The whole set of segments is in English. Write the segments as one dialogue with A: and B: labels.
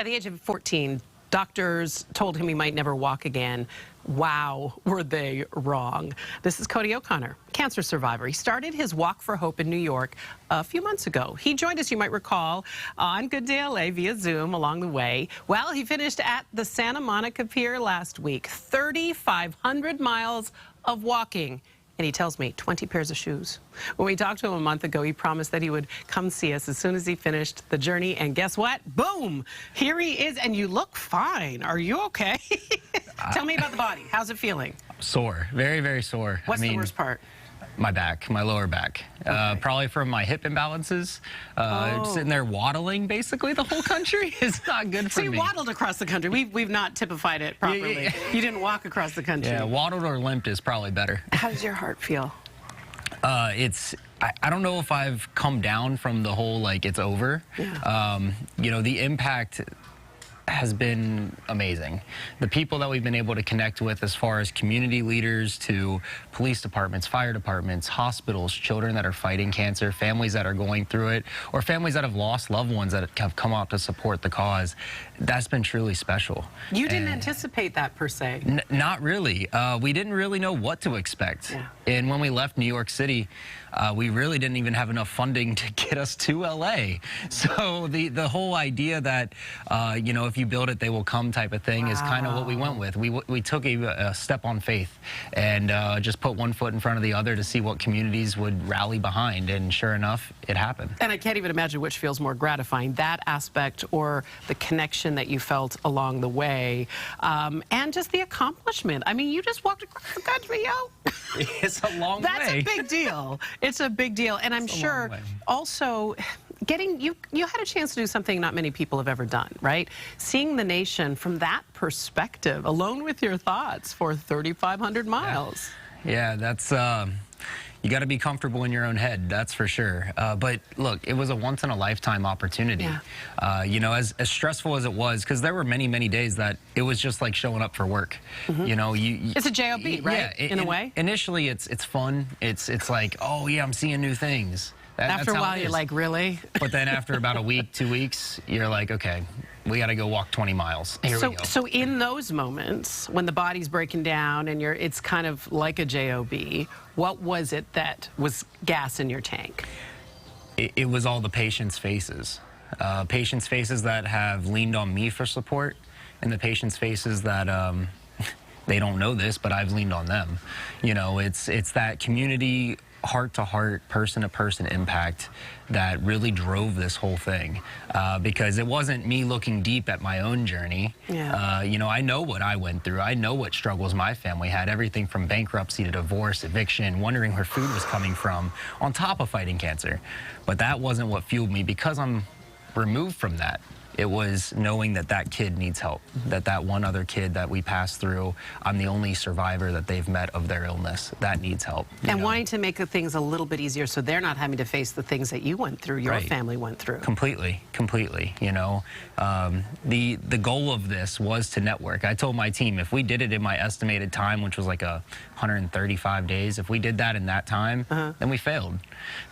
A: At the age of 14, doctors told him he might never walk again. Wow, were they wrong. This is Cody O'Connor, cancer survivor. He started his Walk for Hope in New York a few months ago. He joined us, you might recall, on GDLA via Zoom along the way. Well, he finished at the Santa Monica Pier last week. 3,500 miles of walking. And he tells me 20 pairs of shoes. When we talked to him a month ago, he promised that he would come see us as soon as he finished the journey. And guess what? Boom! Here he is. And you look fine. Are you okay? Tell me about the body. How's it feeling?
B: Sore. Very, very sore.
A: What's the worst part?
B: My back, my lower back. Okay. Probably from my hip imbalances. Sitting there waddling basically the whole country is not good for me.
A: So you waddled across the country. We've not typified it properly. Yeah. You didn't walk across the country.
B: Yeah, waddled or limped is probably better.
A: How does your heart feel?
B: I don't know if I've come down from the whole, like, it's over. Yeah. You know, the impact has been amazing. The people that we've been able to connect with, as far as community leaders to police departments, fire departments, hospitals, children that are fighting cancer, families that are going through it, or families that have lost loved ones that have come out to support the cause, that's been truly special.
A: You didn't anticipate that per se?
B: Not really. We didn't really know what to expect. Yeah. And when we left New York City, we really didn't even have enough funding to get us to LA. So the whole idea that, you know, if you build it, they will come type of thing is kind of what we went with. We took a step on faith and just put one foot in front of the other to see what communities would rally behind. And sure enough, it happened.
A: And I can't even imagine which feels more gratifying, that aspect or the connection that you felt along the way. And just the accomplishment. I mean, you just walked across the country, yo.
B: It's a long way.
A: That's a big deal. It's a big deal. And I'm sure also getting, you had a chance to do something not many people have ever done, right? Seeing the nation from that perspective, alone with your thoughts for 3,500 miles.
B: Yeah, that's, you got to be comfortable in your own head, that's for sure. But look, it was a once-in-a-lifetime opportunity. Yeah. You know, as stressful as it was, because there were many, many days that it was just like showing up for work. Mm-hmm. You know,
A: it's a job, right? Yeah, in a way.
B: Initially, it's fun. It's like, oh yeah, I'm seeing new things.
A: After a while, you're like, really?
B: But then after about a week, 2 weeks, you're like, okay, we got to go walk 20 miles. Here we go.
A: So in those moments, when the body's breaking down and it's kind of like a job, what was it that was gas in your tank?
B: It was all the patients' faces. Patients' faces that have leaned on me for support, and the patients' faces that they don't know this, but I've leaned on them. You know, it's that community, heart-to-heart, person-to-person impact that really drove this whole thing, because it wasn't me looking deep at my own journey. Yeah. You know, I know what I went through. I know what struggles my family had, everything from bankruptcy to divorce, eviction, wondering where food was coming from, on top of fighting cancer. But that wasn't what fueled me, because I'm removed from that. It was knowing that that kid needs help, that one other kid that we passed through, I'm the only survivor that they've met of their illness, that needs help.
A: And wanting to make the things a little bit easier so they're not having to face the things that you went through, your family went through.
B: Completely, completely, you know. The goal of this was to network. I told my team, if we did it in my estimated time, which was like 135 days, if we did that in that time, then we failed,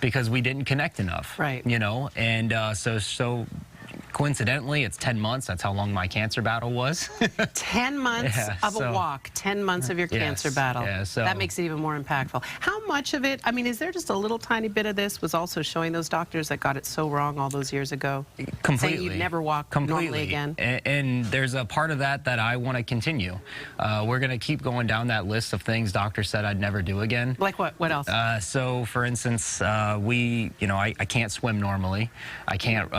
B: because we didn't connect enough, you know. And so coincidentally, it's 10 months. That's how long my cancer battle was.
A: 10 months of a walk, 10 months of your cancer battle. Yeah, so that makes it even more impactful. How much of it, I mean, is there just a little tiny bit of this was also showing those doctors that got it so wrong all those years ago?
B: Completely.
A: Saying you'd never walk normally again?
B: And there's a part of that I want to continue. We're going to keep going down that list of things doctors said I'd never do again.
A: Like what? What else?
B: So, for instance, you know, I can't swim normally. I can't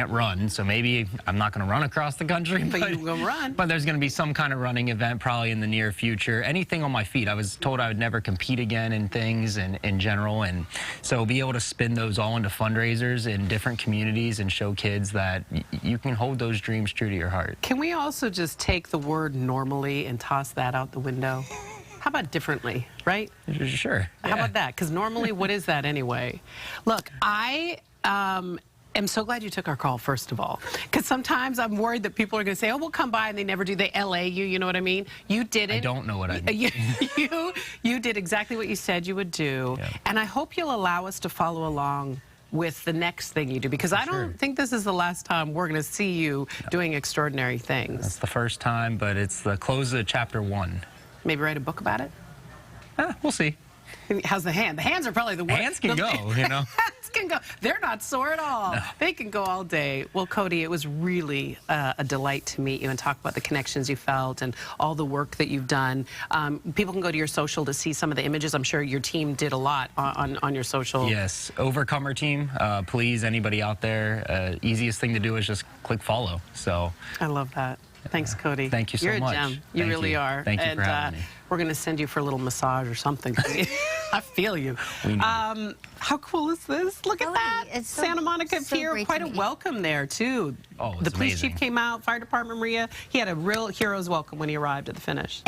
B: run. So maybe I'm not going to run across the country.
A: But you will run.
B: But there's going to be some kind of running event probably in the near future. Anything on my feet. I was told I would never compete again in things and in general. And so be able to spin those all into fundraisers in different communities and show kids that you can hold those dreams true to your heart.
A: Can we also just take the word normally and toss that out the window? How about differently, right?
B: Sure.
A: How about that? Because normally, what is that anyway? Look, I am so glad you took our call, first of all, because sometimes I'm worried that people are going to say, oh, we'll come by, and they never do. They LA you know what I mean? You did it.
B: I don't know what I mean.
A: You did exactly what you said you would do, and I hope you'll allow us to follow along with the next thing you do, because I don't think this is the last time we're going to see you doing extraordinary things.
B: That's the first time, but it's the close of chapter 1.
A: Maybe write a book about it?
B: We'll see.
A: How's the hand? The hands are probably the worst.
B: Hands can go, you know.
A: Hands can go. They're not sore at all.
B: No.
A: They can go all day. Well, Cody, it was really a delight to meet you and talk about the connections you felt and all the work that you've done. People can go to your social to see some of the images. I'm sure your team did a lot on your social.
B: Yes, Overcomer team, please, anybody out there, easiest thing to do is just click follow. So
A: I love that. Thanks, Cody.
B: Thank you so much.
A: You're a gem. You
B: Thank
A: really
B: you.
A: are.
B: Thank you for having me.
A: We're going to send you for a little massage or something. I feel you. How cool is this? Look at that.
C: It's
A: Santa Monica Pier. Quite a welcome there, too.
B: Oh, it's
A: the police
B: amazing.
A: chief came out, fire department, Maria. He had a real hero's welcome when he arrived at the finish.